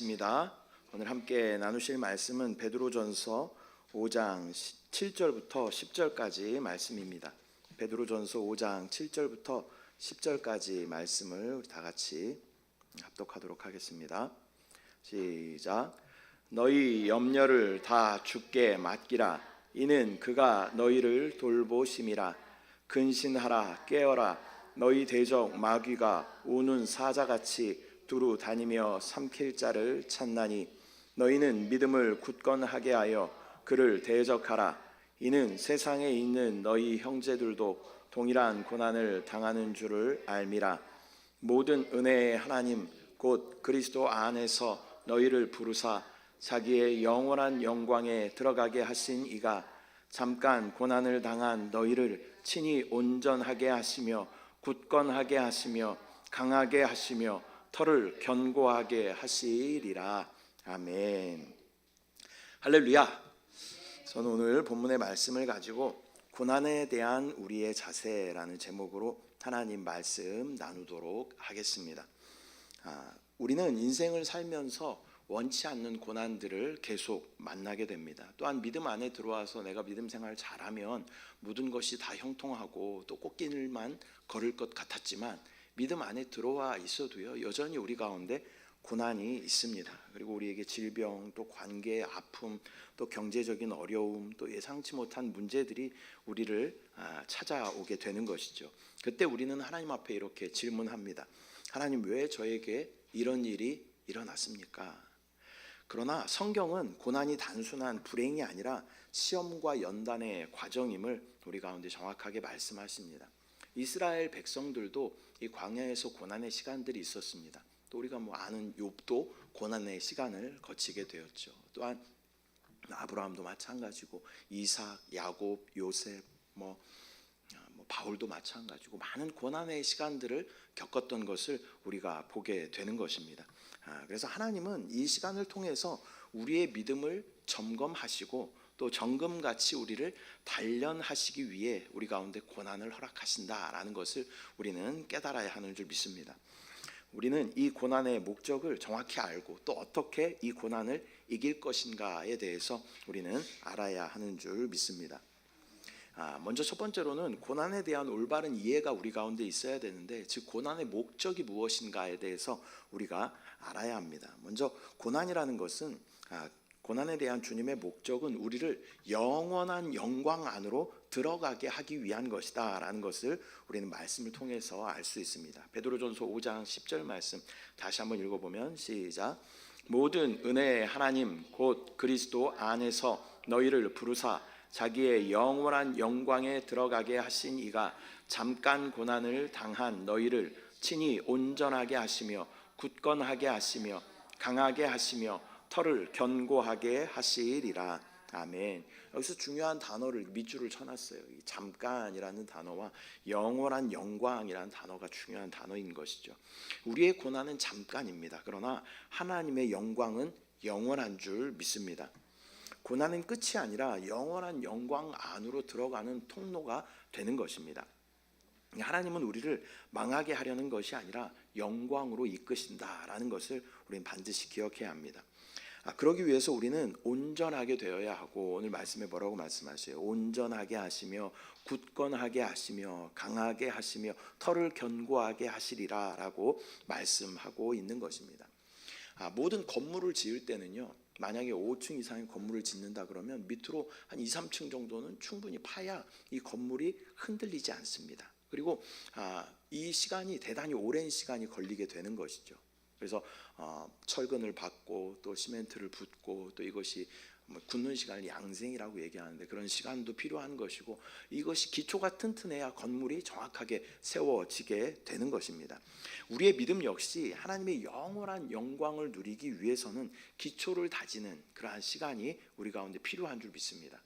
입니다. 오늘 함께 나누실 말씀은 베드로전서 5장 7절부터 10절까지 말씀입니다. 베드로전서 5장 7절부터 10절까지 말씀을 우리 다 같이 합독하도록 하겠습니다. 시작. 너희 염려를 다 주께 맡기라. 이는 그가 너희를 돌보심이라. 근신하라, 깨어라. 너희 대적 마귀가 우는 사자같이 두루 다니며 삼킬 자를 찾나니 너희는 믿음을 굳건하게 하여 그를 대적하라. 이는 세상에 있는 너희 형제들도 동일한 고난을 당하는 줄을 알미라. 모든 은혜의 하나님 곧 그리스도 안에서 너희를 부르사 자기의 영원한 영광에 들어가게 하신 이가 잠깐 고난을 당한 너희를 친히 온전하게 하시며 굳건하게 하시며 강하게 하시며 터를 견고하게 하시리라. 아멘. 할렐루야. 저는 오늘 본문의 말씀을 가지고 고난에 대한 우리의 자세라는 제목으로 하나님 말씀 나누도록 하겠습니다. 우리는 인생을 살면서 원치 않는 고난들을 계속 만나게 됩니다. 또한 믿음 안에 들어와서 내가 믿음 생활을 잘하면 모든 것이 다 형통하고 또 꽃길만 걸을 것 같았지만 믿음 안에 들어와 있어도요, 여전히 우리 가운데 고난이 있습니다. 그리고 우리에게 질병, 또 관계의 아픔, 또 경제적인 어려움, 또 예상치 못한 문제들이 우리를 찾아오게 되는 것이죠. 그때 우리는 하나님 앞에 이렇게 질문합니다. 하나님, 왜 저에게 이런 일이 일어났습니까? 그러나 성경은 고난이 단순한 불행이 아니라 시험과 연단의 과정임을 우리 가운데 정확하게 말씀하십니다. 이스라엘 백성들도 이 광야에서 고난의 시간들이 있었습니다. 또 우리가 아는 욥도 고난의 시간을 거치게 되었죠. 또한 아브라함도 마찬가지고 이삭, 야곱, 요셉, 바울도 마찬가지고 많은 고난의 시간들을 겪었던 것을 우리가 보게 되는 것입니다. 그래서 하나님은 이 시간을 통해서 우리의 믿음을 점검하시고 또 정금같이 우리를 단련하시기 위해 우리 가운데 고난을 허락하신다라는 것을 우리는 깨달아야 하는 줄 믿습니다. 우리는 이 고난의 목적을 정확히 알고 또 어떻게 이 고난을 이길 것인가에 대해서 우리는 알아야 하는 줄 믿습니다. 먼저 첫 번째로는 고난에 대한 올바른 이해가 우리 가운데 있어야 되는데, 즉 고난의 목적이 무엇인가에 대해서 우리가 알아야 합니다. 먼저 고난이라는 것은 고난에 대한 주님의 목적은 우리를 영원한 영광 안으로 들어가게 하기 위한 것이다 라는 것을 우리는 말씀을 통해서 알 수 있습니다. 베드로전서 5장 10절 말씀 다시 한번 읽어보면 시작. 모든 은혜의 하나님 곧 그리스도 안에서 너희를 부르사 자기의 영원한 영광에 들어가게 하신 이가 잠깐 고난을 당한 너희를 친히 온전하게 하시며 굳건하게 하시며 강하게 하시며 터를 견고하게 하시리라. 아멘. 여기서 중요한 단어를 밑줄을 쳐놨어요. 이 잠깐이라는 단어와 영원한 영광이라는 단어가 중요한 단어인 것이죠. 우리의 고난은 잠깐입니다. 그러나 하나님의 영광은 영원한 줄 믿습니다. 고난은 끝이 아니라 영원한 영광 안으로 들어가는 통로가 되는 것입니다. 하나님은 우리를 망하게 하려는 것이 아니라 영광으로 이끄신다라는 것을 우리는 반드시 기억해야 합니다. 그러기 위해서 우리는 온전하게 되어야 하고, 오늘 말씀에 뭐라고 말씀하세요? 온전하게 하시며 굳건하게 하시며 강하게 하시며 터를 견고하게 하시리라 라고 말씀하고 있는 것입니다. 모든 건물을 지을 때는요, 만약에 5층 이상의 건물을 짓는다 그러면 밑으로 한 2, 3층 정도는 충분히 파야 이 건물이 흔들리지 않습니다. 그리고 이 시간이 대단히 오랜 시간이 걸리게 되는 것이죠. 그래서 철근을 받고 또 시멘트를 붓고 또 이것이 굳는 시간을 양생이라고 얘기하는데 그런 시간도 필요한 것이고, 이것이 기초가 튼튼해야 건물이 정확하게 세워지게 되는 것입니다. 우리의 믿음 역시 하나님의 영원한 영광을 누리기 위해서는 기초를 다지는 그러한 시간이 우리 가운데 필요한 줄 믿습니다.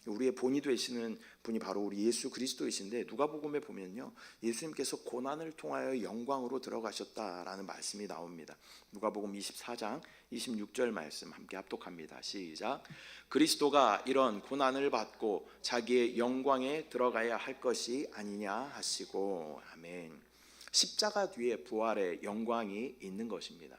우리의 본이 되시는 분이 바로 우리 예수 그리스도이신데, 누가복음에 보면요, 예수님께서 고난을 통하여 영광으로 들어가셨다라는 말씀이 나옵니다. 누가복음 24장 26절 말씀 함께 합독합니다. 시작. 그리스도가 이런 고난을 받고 자기의 영광에 들어가야 할 것이 아니냐 하시고. 아멘. 십자가 뒤에 부활의 영광이 있는 것입니다.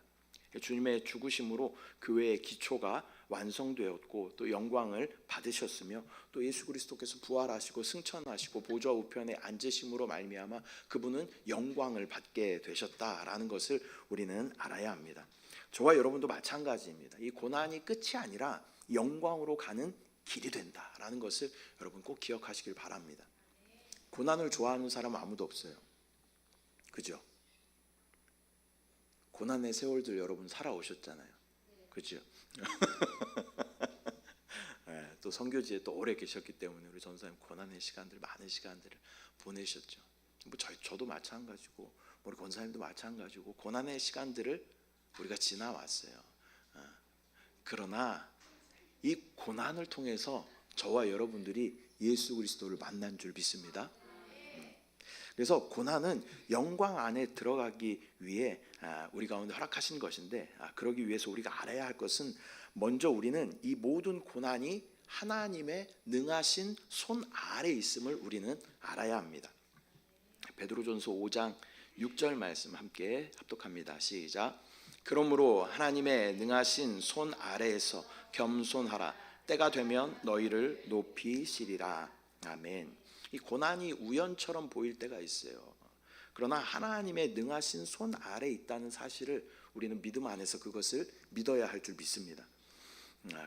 주님의 죽으심으로 교회의 기초가 완성되었고 또 영광을 받으셨으며 또 예수 그리스도께서 부활하시고 승천하시고 보좌 우편에 앉으심으로 말미암아 그분은 영광을 받게 되셨다라는 것을 우리는 알아야 합니다. 저와 여러분도 마찬가지입니다. 이 고난이 끝이 아니라 영광으로 가는 길이 된다라는 것을 여러분 꼭 기억하시길 바랍니다. 고난을 좋아하는 사람은 아무도 없어요. 그죠? 고난의 세월들 여러분 살아오셨잖아요. 그죠? 네, 또 선교지에 또 오래 계셨기 때문에 우리 전사님 고난의 시간들 많은 시간들을 보내셨죠. 뭐 저도 마찬가지고 우리 권사님도 마찬가지고 고난의 시간들을 우리가 지나왔어요. 그러나 이 고난을 통해서 저와 여러분들이 예수 그리스도를 만난 줄 믿습니다. 그래서 고난은 영광 안에 들어가기 위해 우리 가운데 허락하신 것인데, 그러기 위해서 우리가 알아야 할 것은 먼저 우리는 이 모든 고난이 하나님의 능하신 손 아래 있음을 우리는 알아야 합니다. 베드로전서 5장 6절 말씀 함께 합독합니다. 시작. 그러므로 하나님의 능하신 손 아래에서 겸손하라. 때가 되면 너희를 높이시리라. 아멘. 이 고난이 우연처럼 보일 때가 있어요. 그러나 하나님의 능하신 손 아래에 있다는 사실을 우리는 믿음 안에서 그것을 믿어야 할 줄 믿습니다.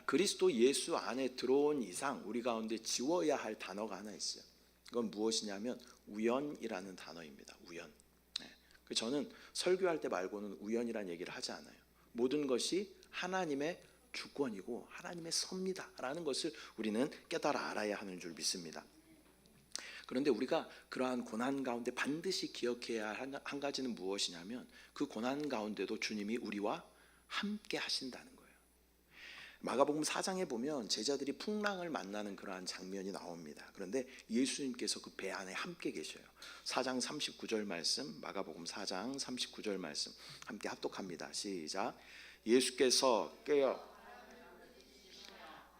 그리스도 예수 안에 들어온 이상 우리 가운데 지워야 할 단어가 하나 있어요. 그건 무엇이냐면 우연이라는 단어입니다. 우연. 저는 설교할 때 말고는 우연이라는 얘기를 하지 않아요. 모든 것이 하나님의 주권이고 하나님의 섭니다라는 것을 우리는 깨달아 알아야 하는 줄 믿습니다. 그런데 우리가 그러한 고난 가운데 반드시 기억해야 할 한 가지는 무엇이냐면 그 고난 가운데도 주님이 우리와 함께 하신다는 거예요. 마가복음 4장에 보면 제자들이 풍랑을 만나는 그러한 장면이 나옵니다. 그런데 예수님께서 그 배 안에 함께 계셔요. 4장 39절 말씀, 마가복음 4장 39절 말씀 함께 합독합니다. 시작. 예수께서 깨어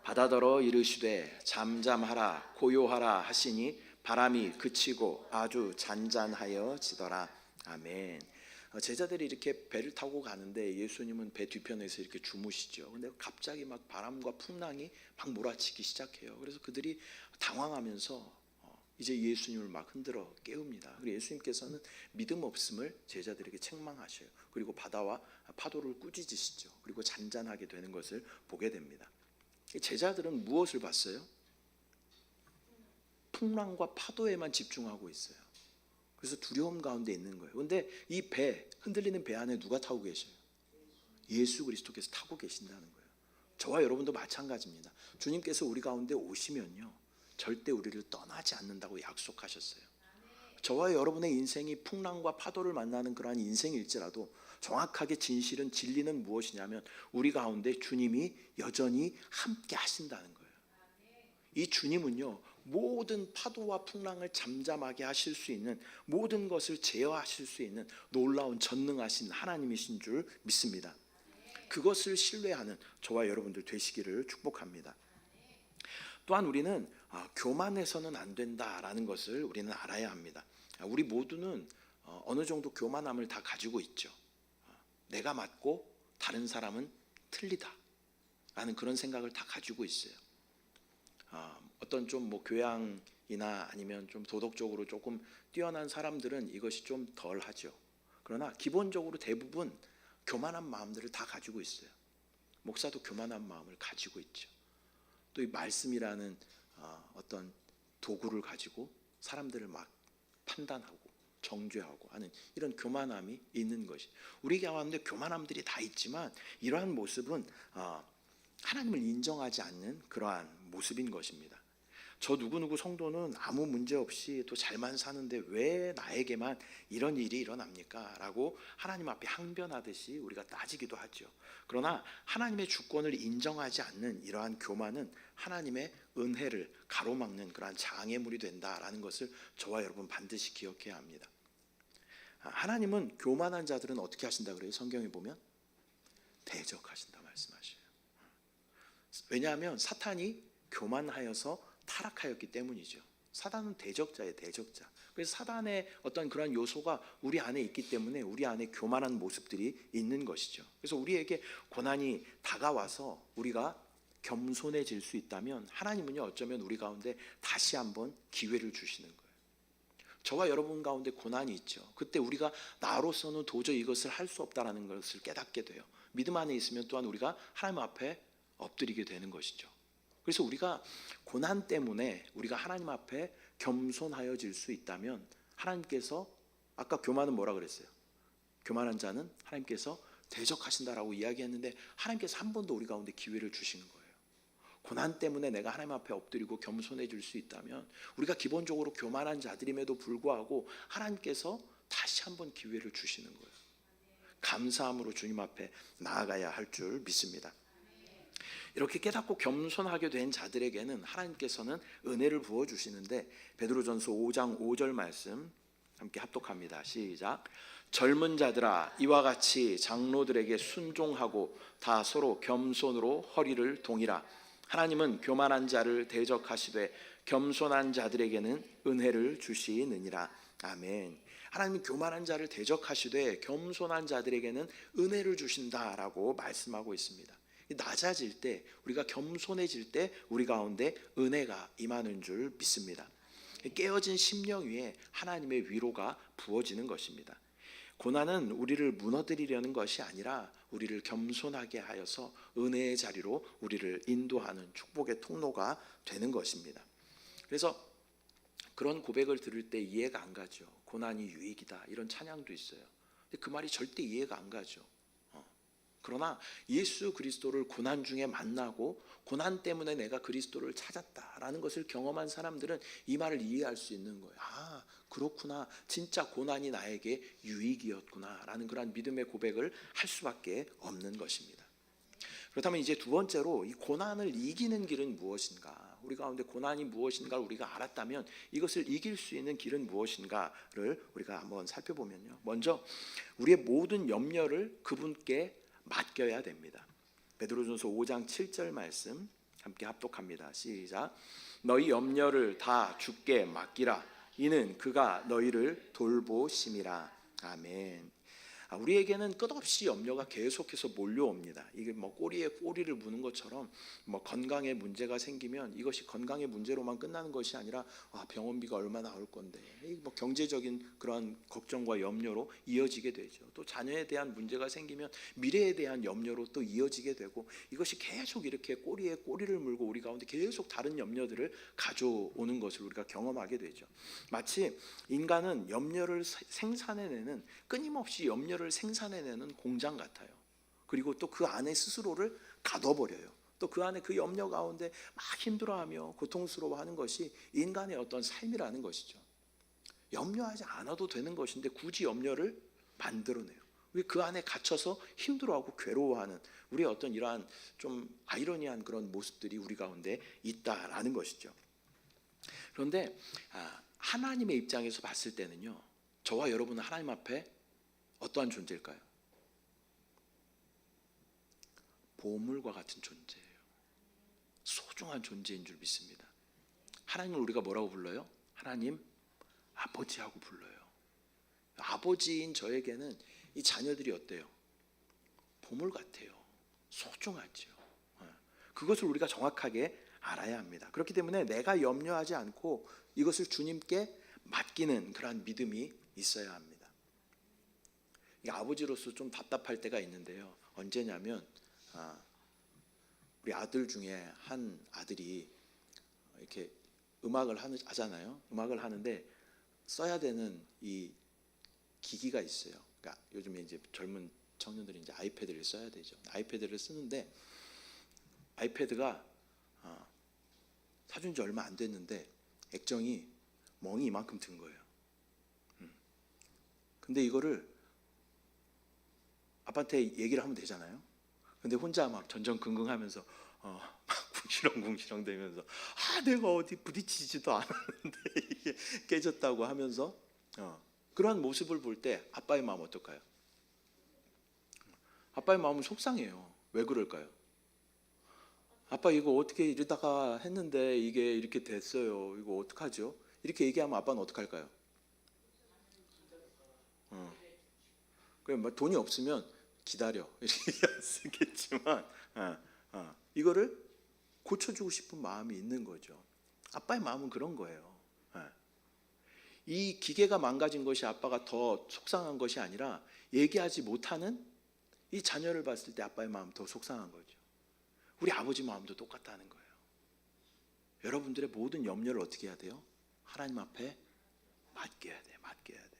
바다더러 이르시되 잠잠하라 고요하라 하시니 바람이 그치고 아주 잔잔하여지더라. 아멘. 제자들이 이렇게 배를 타고 가는데 예수님은 배 뒤편에서 이렇게 주무시죠. 근데 갑자기 막 바람과 풍랑이 막 몰아치기 시작해요. 그래서 그들이 당황하면서 이제 예수님을 막 흔들어 깨웁니다. 그리고 예수님께서는 믿음 없음을 제자들에게 책망하셔요. 그리고 바다와 파도를 꾸짖으시죠. 그리고 잔잔하게 되는 것을 보게 됩니다. 제자들은 무엇을 봤어요? 풍랑과 파도에만 집중하고 있어요. 그래서 두려움 가운데 있는 거예요. 그런데 이 배, 흔들리는 배 안에 누가 타고 계셔요? 예수 그리스도께서 타고 계신다는 거예요. 저와 여러분도 마찬가지입니다. 주님께서 우리 가운데 오시면요, 절대 우리를 떠나지 않는다고 약속하셨어요. 저와 여러분의 인생이 풍랑과 파도를 만나는 그러한 인생일지라도 정확하게 진실은 진리는 무엇이냐면 우리 가운데 주님이 여전히 함께 하신다는 거예요. 이 주님은요, 모든 파도와 풍랑을 잠잠하게 하실 수 있는, 모든 것을 제어하실 수 있는 놀라운 전능하신 하나님이신 줄 믿습니다. 그것을 신뢰하는 저와 여러분들 되시기를 축복합니다. 또한 우리는 교만해서는 안 된다라는 것을 우리는 알아야 합니다. 우리 모두는 어느 정도 교만함을 다 가지고 있죠. 내가 맞고 다른 사람은 틀리다라는 그런 생각을 다 가지고 있어요. 어떤 좀 뭐 교양이나 아니면 좀 도덕적으로 조금 뛰어난 사람들은 이것이 좀 덜하죠. 그러나 기본적으로 대부분 교만한 마음들을 다 가지고 있어요. 목사도 교만한 마음을 가지고 있죠. 또 이 말씀이라는 어떤 도구를 가지고 사람들을 막 판단하고 정죄하고 하는 이런 교만함이 있는 것이, 우리 가운데 교만함들이 다 있지만 이러한 모습은 하나님을 인정하지 않는 그러한 모습인 것입니다. 저 누구누구 성도는 아무 문제 없이 또 잘만 사는데 왜 나에게만 이런 일이 일어납니까? 라고 하나님 앞에 항변하듯이 우리가 따지기도 하죠. 그러나 하나님의 주권을 인정하지 않는 이러한 교만은 하나님의 은혜를 가로막는 그러한 장애물이 된다라는 것을 저와 여러분 반드시 기억해야 합니다. 하나님은 교만한 자들은 어떻게 하신다 그래요? 성경에 보면 대적하신다 말씀하셔요. 왜냐하면 사탄이 교만하여서 타락하였기 때문이죠. 사단은 대적자예요, 대적자. 그래서 사단의 어떤 그런 요소가 우리 안에 있기 때문에 우리 안에 교만한 모습들이 있는 것이죠. 그래서 우리에게 고난이 다가와서 우리가 겸손해질 수 있다면 하나님은요, 어쩌면 우리 가운데 다시 한번 기회를 주시는 거예요. 저와 여러분 가운데 고난이 있죠. 그때 우리가 나로서는 도저히 이것을 할 수 없다라는 것을 깨닫게 돼요. 믿음 안에 있으면 또한 우리가 하나님 앞에 엎드리게 되는 것이죠. 그래서 우리가 고난 때문에 우리가 하나님 앞에 겸손하여질 수 있다면 하나님께서, 아까 교만은 뭐라 그랬어요? 교만한 자는 하나님께서 대적하신다라고 이야기했는데 하나님께서 한 번 더 우리 가운데 기회를 주시는 거예요. 고난 때문에 내가 하나님 앞에 엎드리고 겸손해질 수 있다면 우리가 기본적으로 교만한 자들임에도 불구하고 하나님께서 다시 한번 기회를 주시는 거예요. 감사함으로 주님 앞에 나아가야 할 줄 믿습니다. 이렇게 깨닫고 겸손하게 된 자들에게는 하나님께서는 은혜를 부어주시는데, 베드로전서 5장 5절 말씀 함께 합독합니다. 시작. 젊은 자들아, 이와 같이 장로들에게 순종하고 다 서로 겸손으로 허리를 동이라. 하나님은 교만한 자를 대적하시되 겸손한 자들에게는 은혜를 주시느니라. 아멘. 하나님은 교만한 자를 대적하시되 겸손한 자들에게는 은혜를 주신다라고 말씀하고 있습니다. 낮아질 때, 우리가 겸손해질 때 우리 가운데 은혜가 임하는 줄 믿습니다. 깨어진 심령 위에 하나님의 위로가 부어지는 것입니다. 고난은 우리를 무너뜨리려는 것이 아니라 우리를 겸손하게 하여서 은혜의 자리로 우리를 인도하는 축복의 통로가 되는 것입니다. 그래서 그런 고백을 들을 때 이해가 안 가죠. 고난이 유익이다, 이런 찬양도 있어요. 근데 그 말이 절대 이해가 안 가죠. 그러나 예수 그리스도를 고난 중에 만나고 고난 때문에 내가 그리스도를 찾았다라는 것을 경험한 사람들은 이 말을 이해할 수 있는 거예요. 아, 그렇구나. 진짜 고난이 나에게 유익이었구나 라는 그런 믿음의 고백을 할 수밖에 없는 것입니다. 그렇다면 이제 두 번째로, 이 고난을 이기는 길은 무엇인가? 우리 가운데 고난이 무엇인가를 우리가 알았다면 이것을 이길 수 있는 길은 무엇인가를 우리가 한번 살펴보면요, 먼저 우리의 모든 염려를 그분께 맡겨야 됩니다. 베드로전서 5장 7절 말씀 함께 합독합니다. 시작. 너희 염려를 다 주께 맡기라. 이는 그가 너희를 돌보심이라. 아멘. 우리에게는 끝없이 염려가 계속해서 몰려옵니다. 이게 뭐 꼬리에 꼬리를 무는 것처럼, 뭐 건강에 문제가 생기면 이것이 건강의 문제로만 끝나는 것이 아니라 병원비가 얼마 나올 건데, 뭐 경제적인 그런 걱정과 염려로 이어지게 되죠. 또 자녀에 대한 문제가 생기면 미래에 대한 염려로 또 이어지게 되고, 이것이 계속 이렇게 꼬리에 꼬리를 물고 우리 가운데 계속 다른 염려들을 가져오는 것을 우리가 경험하게 되죠. 마치 인간은 염려를 생산해내는, 끊임없이 염려를 생산해내는 공장 같아요. 그리고 또 그 안에 스스로를 가둬버려요. 또 그 안에 그 염려 가운데 막 힘들어하며 고통스러워하는 것이 인간의 어떤 삶이라는 것이죠. 염려하지 않아도 되는 것인데 굳이 염려를 만들어내요. 그 안에 갇혀서 힘들어하고 괴로워하는 우리의 어떤 이러한 좀 아이러니한 그런 모습들이 우리 가운데 있다라는 것이죠. 그런데 하나님의 입장에서 봤을 때는요, 저와 여러분은 하나님 앞에 어떠한 존재일까요? 보물과 같은 존재예요. 소중한 존재인 줄 믿습니다. 하나님을 우리가 뭐라고 불러요? 하나님 아버지하고 불러요. 아버지인 저에게는 이 자녀들이 어때요? 보물 같아요. 소중하죠. 그것을 우리가 정확하게 알아야 합니다. 그렇기 때문에 내가 염려하지 않고 이것을 주님께 맡기는 그러한 믿음이 있어야 합니다. 아버지로서 좀 답답할 때가 있는데요. 언제냐면 우리 아들 중에 한 아들이 이렇게 음악을 하잖아요. 음악을 하는데 써야 되는 이 기기가 있어요. 그러니까 요즘에 이제 젊은 청년들이 이제 아이패드를 써야 되죠. 아이패드를 쓰는데 아이패드가 사준 지 얼마 안 됐는데 액정이 멍이 이만큼 든 거예요. 근데 이거를 아빠한테 얘기를 하면 되잖아요. 근데 혼자 막 전전긍긍하면서 막 궁시렁궁시렁 대면서 내가 어디 부딪히지도 않았는데 이게 깨졌다고 하면서 그러한 모습을 볼 때 아빠의 마음 어떨까요? 아빠의 마음은 속상해요. 왜 그럴까요? 아빠 이거 어떻게 이러다가 했는데 이게 이렇게 됐어요. 이거 어떡하죠? 이렇게 얘기하면 아빠는 어떡할까요? 그럼 뭐 돈이 없으면 기다려 이렇게 얘기하겠지만 이거를 고쳐주고 싶은 마음이 있는 거죠. 아빠의 마음은 그런 거예요. 이 기계가 망가진 것이 아빠가 더 속상한 것이 아니라 얘기하지 못하는 이 자녀를 봤을 때 아빠의 마음 더 속상한 거죠. 우리 아버지 마음도 똑같다는 거예요. 여러분들의 모든 염려를 어떻게 해야 돼요? 하나님 앞에 맡겨야 돼요. 맡겨야 돼요.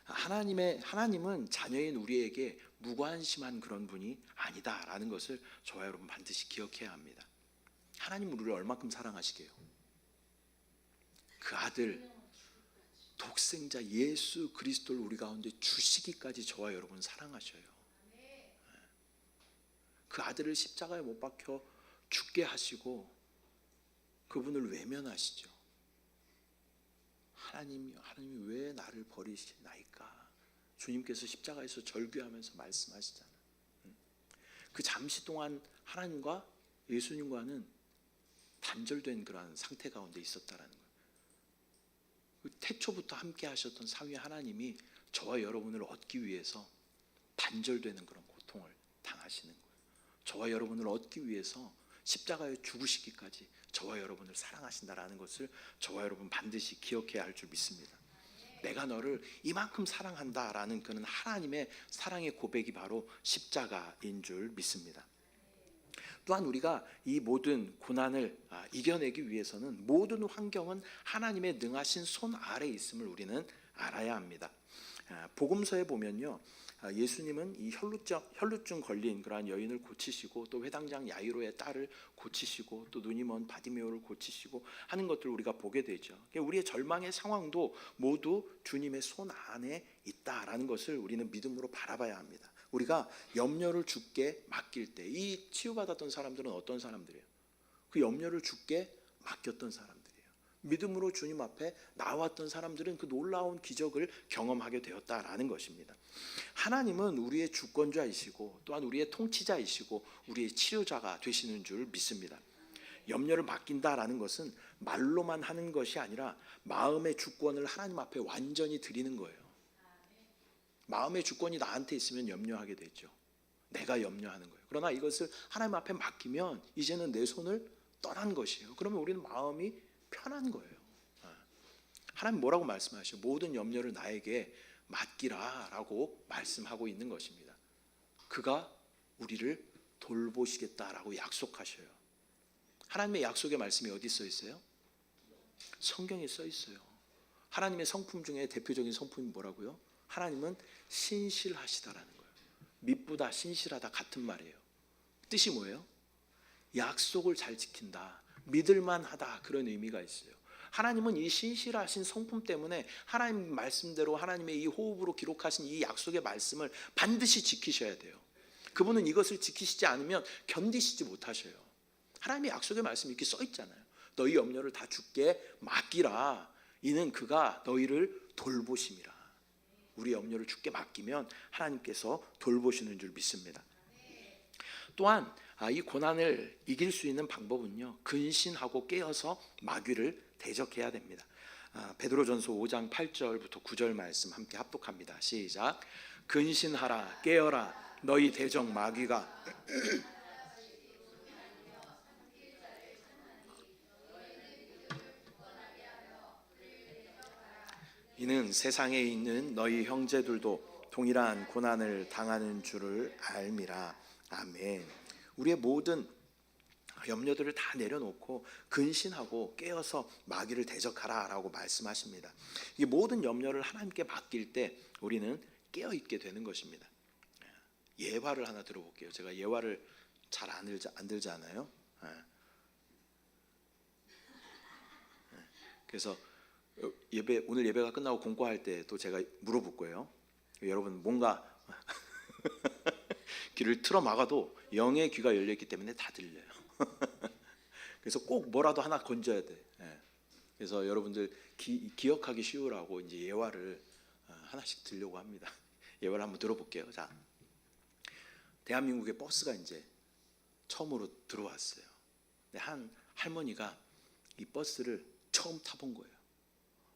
하나님은 자녀인 우리에게 무관심한 그런 분이 아니다라는 것을 저와 여러분 반드시 기억해야 합니다. 하나님은 우리를 얼마큼 사랑하시게요? 그 아들 독생자 예수 그리스도를 우리 가운데 주시기까지 저와 여러분 사랑하셔요. 그 아들을 십자가에 못 박혀 죽게 하시고 그분을 외면하시죠. 하나님이 왜 나를 버리시나이까? 주님께서 십자가에서 절규하면서 말씀하시잖아요. 그 잠시 동안 하나님과 예수님과는 단절된 그러한 상태 가운데 있었다라는 거예요. 태초부터 함께 하셨던 삼위 하나님이 저와 여러분을 얻기 위해서 단절되는 그런 고통을 당하시는 거예요. 저와 여러분을 얻기 위해서 십자가에 죽으시기까지 저와 여러분을 사랑하신다라는 것을 저와 여러분 반드시 기억해야 할 줄 믿습니다. 내가 너를 이만큼 사랑한다라는 그는 하나님의 사랑의 고백이 바로 십자가인 줄 믿습니다. 또한 우리가 이 모든 고난을 이겨내기 위해서는 모든 환경은 하나님의 능하신 손 아래에 있음을 우리는 알아야 합니다. 복음서에 보면요, 예수님은 이 혈루증 걸린 그러한 여인을 고치시고 또 회당장 야이로의 딸을 고치시고 또 눈이 먼 바디메오를 고치시고 하는 것들을 우리가 보게 되죠. 우리의 절망의 상황도 모두 주님의 손 안에 있다라는 것을 우리는 믿음으로 바라봐야 합니다. 우리가 염려를 주께 맡길 때 이 치유받았던 사람들은 어떤 사람들이에요? 그 염려를 주께 맡겼던 사람들이에요. 믿음으로 주님 앞에 나왔던 사람들은 그 놀라운 기적을 경험하게 되었다라는 것입니다. 하나님은 우리의 주권자이시고 또한 우리의 통치자이시고 우리의 치료자가 되시는 줄 믿습니다. 염려를 맡긴다라는 것은 말로만 하는 것이 아니라 마음의 주권을 하나님 앞에 완전히 드리는 거예요. 마음의 주권이 나한테 있으면 염려하게 되죠. 내가 염려하는 거예요. 그러나 이것을 하나님 앞에 맡기면 이제는 내 손을 떠난 것이에요. 그러면 우리는 마음이 편한 거예요. 하나님 뭐라고 말씀하셔요? 모든 염려를 나에게 맡기라라고 말씀하고 있는 것입니다. 그가 우리를 돌보시겠다라고 약속하셔요. 하나님의 약속의 말씀이 어디 써 있어요? 성경에 써 있어요. 하나님의 성품 중에 대표적인 성품이 뭐라고요? 하나님은 신실하시다라는 거예요. 미쁘다, 신실하다 같은 말이에요. 뜻이 뭐예요? 약속을 잘 지킨다, 믿을만하다, 그런 의미가 있어요. 하나님은 이 신실하신 성품 때문에 하나님 말씀대로 하나님의 이 호흡으로 기록하신 이 약속의 말씀을 반드시 지키셔야 돼요. 그분은 이것을 지키시지 않으면 견디시지 못하셔요. 하나님의 약속의 말씀이 이렇게 써 있잖아요. 너희 염려를 다 주께 맡기라. 이는 그가 너희를 돌보심이라. 우리 염려를 주께 맡기면 하나님께서 돌보시는 줄 믿습니다. 또한 이 고난을 이길 수 있는 방법은요, 근신하고 깨어서 마귀를 대적해야 됩니다. 베드로전서 5장 8절부터 9절 말씀 함께 합독합니다. 시작. 근신하라, 깨어라, 너희 대적 마귀가 이는 세상에 있는 너희 형제들도 동일한 고난을 당하는 줄을 알미라. 아멘. 우리의 모든 염려들을 다 내려놓고 근신하고 깨어서 마귀를 대적하라라고 말씀하십니다. 이 모든 염려를 하나님께 맡길 때 우리는 깨어있게 되는 것입니다. 예화를 하나 들어볼게요. 제가 예화를 잘 안 들잖아요. 그래서 오늘 예배가 끝나고 공부할 때 또 제가 물어볼 거예요. 여러분 뭔가 귀를 틀어 막아도 영의 귀가 열려있기 때문에 다 들려요. 그래서 꼭 뭐라도 하나 건져야 돼. 그래서 여러분들 기억하기 쉬우라고 이제 예화를 하나씩 들려고 합니다. 예화를 한번 들어볼게요. 자, 대한민국에 버스가 이제 처음으로 들어왔어요. 한 할머니가 이 버스를 처음 타본 거예요.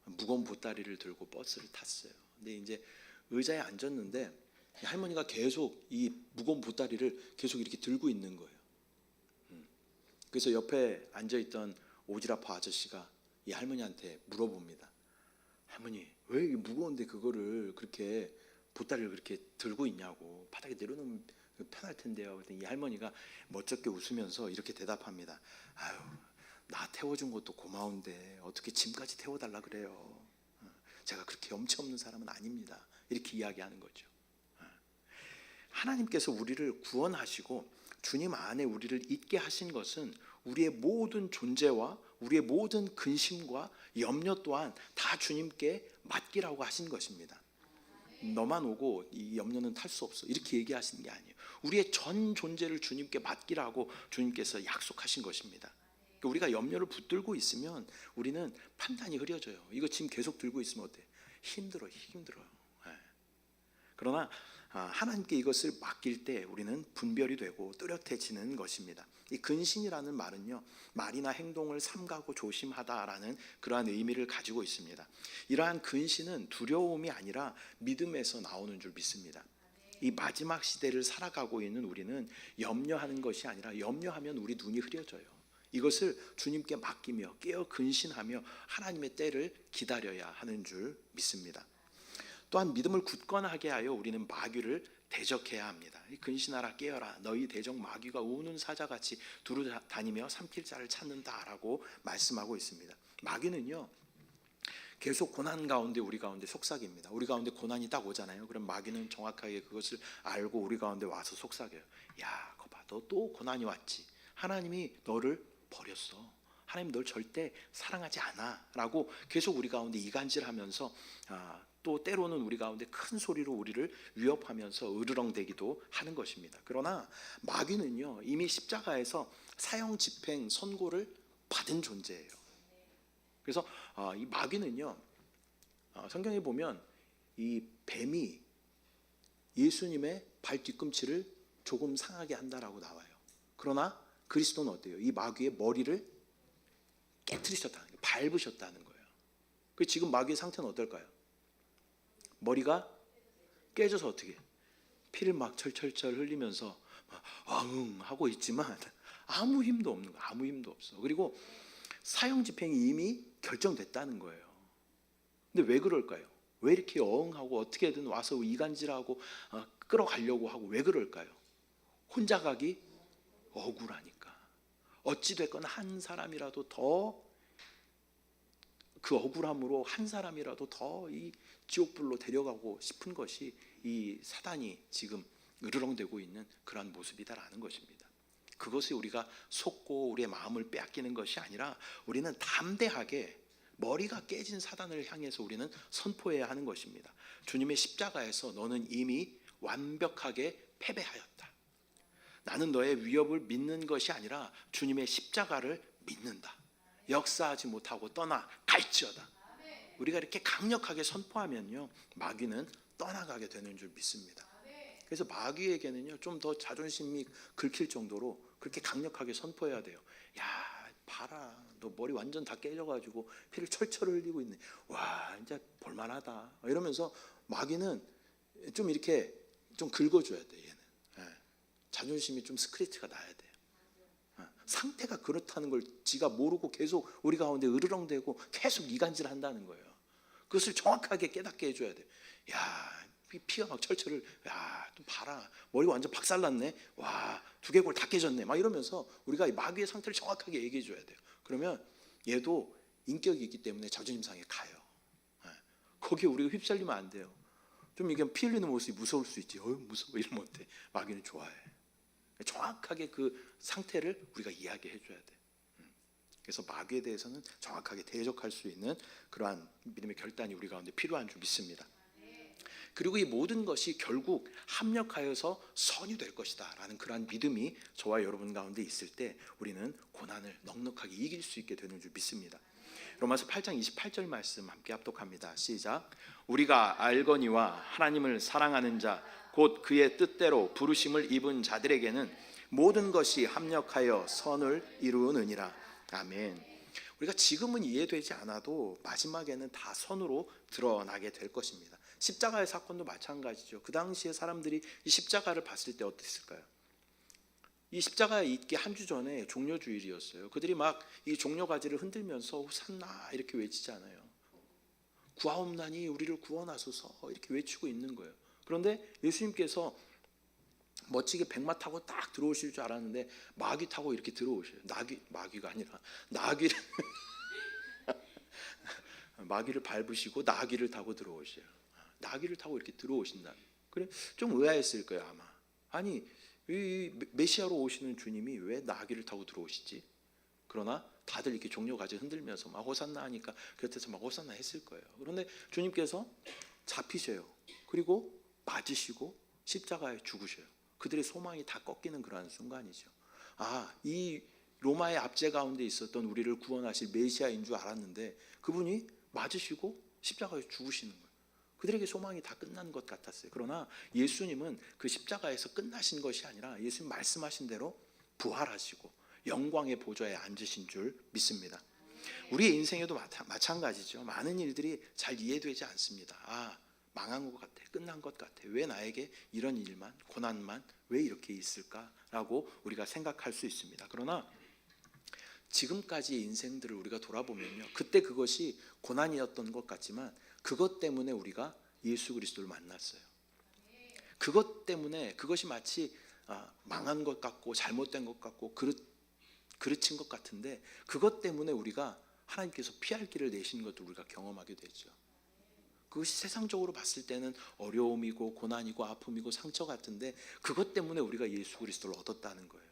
무거운 보따리를 들고 버스를 탔어요. 근데 이제 의자에 앉았는데 할머니가 계속 이 무거운 보따리를 계속 이렇게 들고 있는 거예요. 그래서 옆에 앉아있던 오지랖파 아저씨가 이 할머니한테 물어봅니다. 할머니, 왜 이게 무거운데 그거를 그렇게 보따리를 그렇게 들고 있냐고, 바닥에 내려놓으면 편할 텐데요. 그랬더니 이 할머니가 멋쩍게 웃으면서 이렇게 대답합니다. 아유, 나 태워준 것도 고마운데 어떻게 짐까지 태워달라 그래요. 제가 그렇게 염치 없는 사람은 아닙니다. 이렇게 이야기하는 거죠. 하나님께서 우리를 구원하시고 주님 안에 우리를 있게 하신 것은 우리의 모든 존재와 우리의 모든 근심과 염려 또한 다 주님께 맡기라고 하신 것입니다. 너만 오고 이 염려는 탈 수 없어, 이렇게 얘기하시는 게 아니에요. 우리의 전 존재를 주님께 맡기라고 주님께서 약속하신 것입니다. 우리가 염려를 붙들고 있으면 우리는 판단이 흐려져요. 이거 지금 계속 들고 있으면 어때? 힘들어요. 그러나 하나님께 이것을 맡길 때 우리는 분별이 되고 뚜렷해지는 것입니다. 이 근신이라는 말은요, 말이나 행동을 삼가고 조심하다라는 그러한 의미를 가지고 있습니다. 이러한 근신은 두려움이 아니라 믿음에서 나오는 줄 믿습니다. 이 마지막 시대를 살아가고 있는 우리는 염려하는 것이 아니라 염려하면 우리 눈이 흐려져요. 이것을 주님께 맡기며 깨어 근신하며 하나님의 때를 기다려야 하는 줄 믿습니다. 또한 믿음을 굳건하게 하여 우리는 마귀를 대적해야 합니다. 근신하라 깨어라, 너희 대적 마귀가 우는 사자같이 두루 다니며 삼킬 자를 찾는다라고 말씀하고 있습니다. 마귀는요, 계속 고난 가운데 우리 가운데 속삭입니다. 우리 가운데 고난이 딱 오잖아요. 그럼 마귀는 정확하게 그것을 알고 우리 가운데 와서 속삭여요. 야, 거 봐, 너 또 고난이 왔지. 하나님이 너를 버렸어. 하나님 널 절대 사랑하지 않아 라고 계속 우리 가운데 이간질하면서 또 때로는 우리 가운데 큰 소리로 우리를 위협하면서 으르렁대기도 하는 것입니다. 그러나 마귀는요, 이미 십자가에서 사형 집행 선고를 받은 존재예요. 그래서 이 마귀는요, 성경에 보면 이 뱀이 예수님의 발 뒤꿈치를 조금 상하게 한다라고 나와요. 그러나 그리스도는 어때요? 이 마귀의 머리를 깨트리셨다는 거예요. 밟으셨다는 거예요. 그 지금 마귀의 상태는 어떨까요? 머리가 깨져서 어떻게 피를 막 철철철 흘리면서 응 하고 있지만 아무 힘도 없는 거예요. 아무 힘도 없어. 그리고 사형 집행이 이미 결정됐다는 거예요. 근데 왜 그럴까요? 왜 이렇게 어흥하고 어떻게든 와서 이간질하고 끌어가려고 하고 왜 그럴까요? 혼자 가기 억울하니까. 어찌됐건 한 사람이라도 더 그 억울함으로 한 사람이라도 더 이 지옥불로 데려가고 싶은 것이 이 사단이 지금 으르렁대고 있는 그러한 모습이다라는 것입니다. 그것에 우리가 속고 우리의 마음을 빼앗기는 것이 아니라 우리는 담대하게 머리가 깨진 사단을 향해서 우리는 선포해야 하는 것입니다. 주님의 십자가에서 너는 이미 완벽하게 패배하였다. 나는 너의 위협을 믿는 것이 아니라 주님의 십자가를 믿는다. 역사하지 못하고 떠나 갈지어다. 우리가 이렇게 강력하게 선포하면요, 마귀는 떠나가게 되는 줄 믿습니다. 그래서 마귀에게는요, 좀 더 자존심이 긁힐 정도로 그렇게 강력하게 선포해야 돼요. 야, 봐라, 너 머리 완전 다 깨져가지고 피를 철철 흘리고 있네. 와, 이제 볼만하다. 이러면서 마귀는 좀 이렇게 좀 긁어줘야 돼. 얘는 자존심이 좀 스크래치가 나야 돼요. 상태가 그렇다는 걸 지가 모르고 계속 우리 가운데 으르렁대고 계속 이간질한다는 거예요. 그것을 정확하게 깨닫게 해줘야 돼요. 야, 피가 막 철철을, 야, 좀 봐라, 머리가 완전 박살났네. 와, 두개골 다 깨졌네. 막 이러면서 우리가 마귀의 상태를 정확하게 얘기해 줘야 돼요. 그러면 얘도 인격이 있기 때문에 자존심 상해 가요. 거기에 우리가 휩쓸리면 안 돼요. 좀 이게 피 흘리는 모습이 무서울 수 있지. 무서워 이러면 어때? 마귀는 좋아해. 정확하게 그 상태를 우리가 이야기해 줘야 돼. 그래서 마귀에 대해서는 정확하게 대적할 수 있는 그러한 믿음의 결단이 우리 가운데 필요한 줄 믿습니다. 그리고 이 모든 것이 결국 합력하여서 선이 될 것이다 라는 그러한 믿음이 저와 여러분 가운데 있을 때 우리는 고난을 넉넉하게 이길 수 있게 되는 줄 믿습니다. 로마서 8장 28절 말씀 함께 합독합니다. 시작. 우리가 알거니와 하나님을 사랑하는 자 곧 그의 뜻대로 부르심을 입은 자들에게는 모든 것이 합력하여 선을 이루느니라. 아멘. 우리가 지금은 이해되지 않아도 마지막에는 다 선으로 드러나게 될 것입니다. 십자가의 사건도 마찬가지죠. 그 당시에 사람들이 이 십자가를 봤을 때 어땠을까요? 이 십자가에 있기 한 주 전에 종려주일이었어요. 그들이 막 이 종려가지를 흔들면서 호산나 이렇게 외치잖아요. 구하옵나니 우리를 구원하소서 이렇게 외치고 있는 거예요. 그런데 예수님께서 멋지게 백마 타고 딱 들어오실 줄 알았는데 마귀 타고 이렇게 들어오셔요. 마귀가 아니라 나귀를 마귀를 밟으시고 나귀를 타고 들어오셔요. 나귀를 타고 이렇게 들어오신다. 그래 좀 의아했을 거예요 아마. 아니 이 메시아로 오시는 주님이 왜 나귀를 타고 들어오시지? 그러나 다들 이렇게 종려가지 흔들면서 막 호산나 하니까 곁에서 막 호산나 했을 거예요. 그런데 주님께서 잡히셔요. 그리고 맞으시고 십자가에 죽으셔요. 그들의 소망이 다 꺾이는 그러한 순간이죠. 이 로마의 압제 가운데 있었던 우리를 구원하실 메시아인 줄 알았는데 그분이 맞으시고 십자가에 죽으시는 거예요. 그들에게 소망이 다 끝난 것 같았어요. 그러나 예수님은 그 십자가에서 끝나신 것이 아니라 예수님 말씀하신 대로 부활하시고 영광의 보좌에 앉으신 줄 믿습니다. 우리의 인생에도 마찬가지죠. 많은 일들이 잘 이해되지 않습니다. 망한 것 같아, 끝난 것 같아. 왜 나에게 이런 일만, 고난만 왜 이렇게 있을까라고 우리가 생각할 수 있습니다. 그러나 지금까지의 인생들을 우리가 돌아보면요, 그때 그것이 고난이었던 것 같지만 그것 때문에 우리가 예수 그리스도를 만났어요. 그것 때문에 그것이 마치 망한 것 같고 잘못된 것 같고 그르친 것 같은데 그것 때문에 우리가 하나님께서 피할 길을 내신 것도 우리가 경험하게 되죠. 그것이 세상적으로 봤을 때는 어려움이고 고난이고 아픔이고 상처 같은데 그것 때문에 우리가 예수 그리스도를 얻었다는 거예요.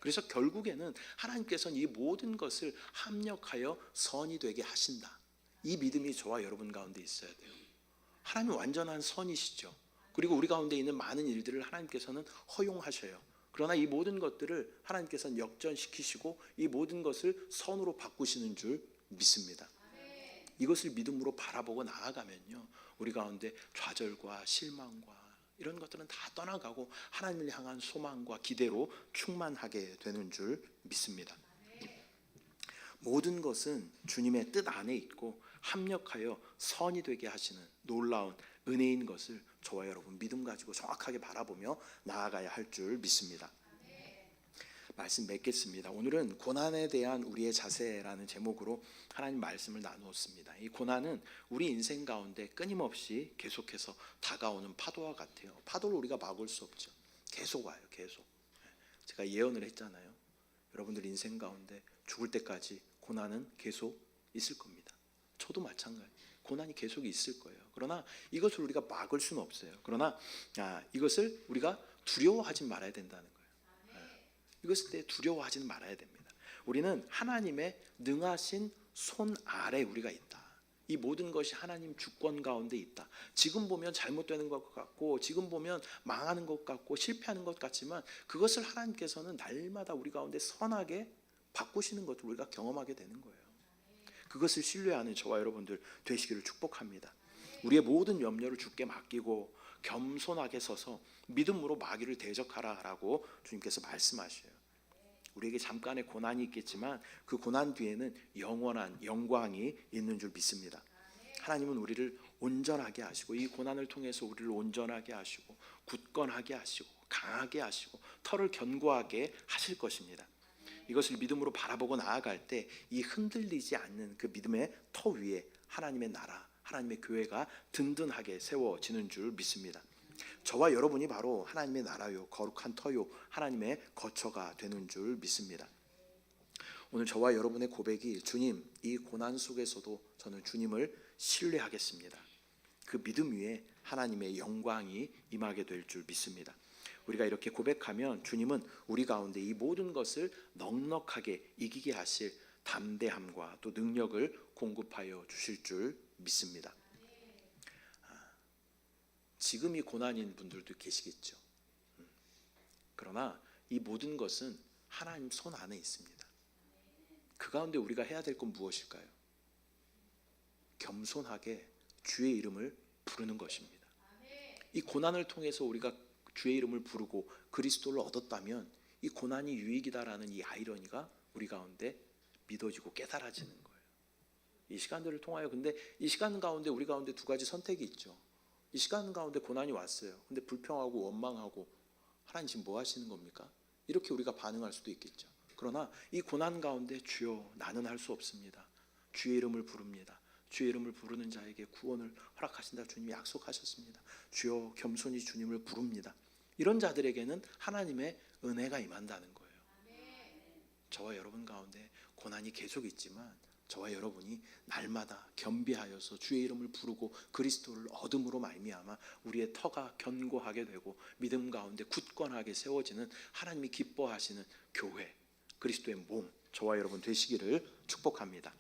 그래서 결국에는 하나님께서는 이 모든 것을 합력하여 선이 되게 하신다. 이 믿음이 저와 여러분 가운데 있어야 돼요. 하나님은 완전한 선이시죠. 그리고 우리 가운데 있는 많은 일들을 하나님께서는 허용하셔요. 그러나 이 모든 것들을 하나님께서는 역전시키시고 이 모든 것을 선으로 바꾸시는 줄 믿습니다. 이것을 믿음으로 바라보고 나아가면요, 우리 가운데 좌절과 실망과 이런 것들은 다 떠나가고 하나님을 향한 소망과 기대로 충만하게 되는 줄 믿습니다. 모든 것은 주님의 뜻 안에 있고 합력하여 선이 되게 하시는 놀라운 은혜인 것을 저와 여러분 믿음 가지고 정확하게 바라보며 나아가야 할 줄 믿습니다. 말씀 맺겠습니다. 오늘은 고난에 대한 우리의 자세라는 제목으로 하나님 말씀을 나누었습니다. 이 고난은 우리 인생 가운데 끊임없이 계속해서 다가오는 파도와 같아요. 파도를 우리가 막을 수 없죠. 계속 와요. 계속. 제가 예언을 했잖아요. 여러분들 인생 가운데 죽을 때까지 고난은 계속 있을 겁니다. 저도 마찬가지. 고난이 계속 있을 거예요. 그러나 이것을 우리가 막을 수는 없어요. 그러나 이것을 우리가 두려워하지 말아야 된다는 거예요. 이것을 때 두려워하지는 말아야 됩니다. 우리는 하나님의 능하신 손 아래 우리가 있다. 이 모든 것이 하나님 주권 가운데 있다. 지금 보면 잘못되는 것 같고 지금 보면 망하는 것 같고 실패하는 것 같지만 그것을 하나님께서는 날마다 우리 가운데 선하게 바꾸시는 것을 우리가 경험하게 되는 거예요. 그것을 신뢰하는 저와 여러분들 되시기를 축복합니다. 우리의 모든 염려를 주께 맡기고 겸손하게 서서 믿음으로 마귀를 대적하라라고 주님께서 말씀하셔요. 우리에게 잠깐의 고난이 있겠지만 그 고난 뒤에는 영원한 영광이 있는 줄 믿습니다. 하나님은 우리를 온전하게 하시고 이 고난을 통해서 우리를 온전하게 하시고 굳건하게 하시고 강하게 하시고 털을 견고하게 하실 것입니다. 이것을 믿음으로 바라보고 나아갈 때 이 흔들리지 않는 그 믿음의 터 위에 하나님의 나라, 하나님의 교회가 든든하게 세워지는 줄 믿습니다. 저와 여러분이 바로 하나님의 나라요, 거룩한 터요, 하나님의 거처가 되는 줄 믿습니다. 오늘 저와 여러분의 고백이 주님, 이 고난 속에서도 저는 주님을 신뢰하겠습니다. 그 믿음 위에 하나님의 영광이 임하게 될 줄 믿습니다. 우리가 이렇게 고백하면 주님은 우리 가운데 이 모든 것을 넉넉하게 이기게 하실 담대함과 또 능력을 공급하여 주실 줄 믿습니다. 지금이 고난인 분들도 계시겠죠. 그러나 이 모든 것은 하나님 손 안에 있습니다. 그 가운데 우리가 해야 될 건 무엇일까요? 겸손하게 주의 이름을 부르는 것입니다. 이 고난을 통해서 우리가 주의 이름을 부르고 그리스도를 얻었다면 이 고난이 유익이다라는 이 아이러니가 우리 가운데 믿어지고 깨달아지는 거예요. 이 시간들을 통하여. 근데 이 시간 가운데 우리 가운데 두 가지 선택이 있죠. 이 시간 가운데 고난이 왔어요. 근데 불평하고 원망하고 하나님 지금 뭐 하시는 겁니까? 이렇게 우리가 반응할 수도 있겠죠. 그러나 이 고난 가운데 주여 나는 할 수 없습니다. 주의 이름을 부릅니다. 주의 이름을 부르는 자에게 구원을 허락하신다 주님이 약속하셨습니다. 주여 겸손히 주님을 부릅니다. 이런 자들에게는 하나님의 은혜가 임한다는 거예요. 저와 여러분 가운데 고난이 계속 있지만 저와 여러분이 날마다 겸비하여서 주의 이름을 부르고 그리스도를 얻음으로 말미암아 우리의 터가 견고하게 되고 믿음 가운데 굳건하게 세워지는 하나님이 기뻐하시는 교회, 그리스도의 몸, 저와 여러분 되시기를 축복합니다.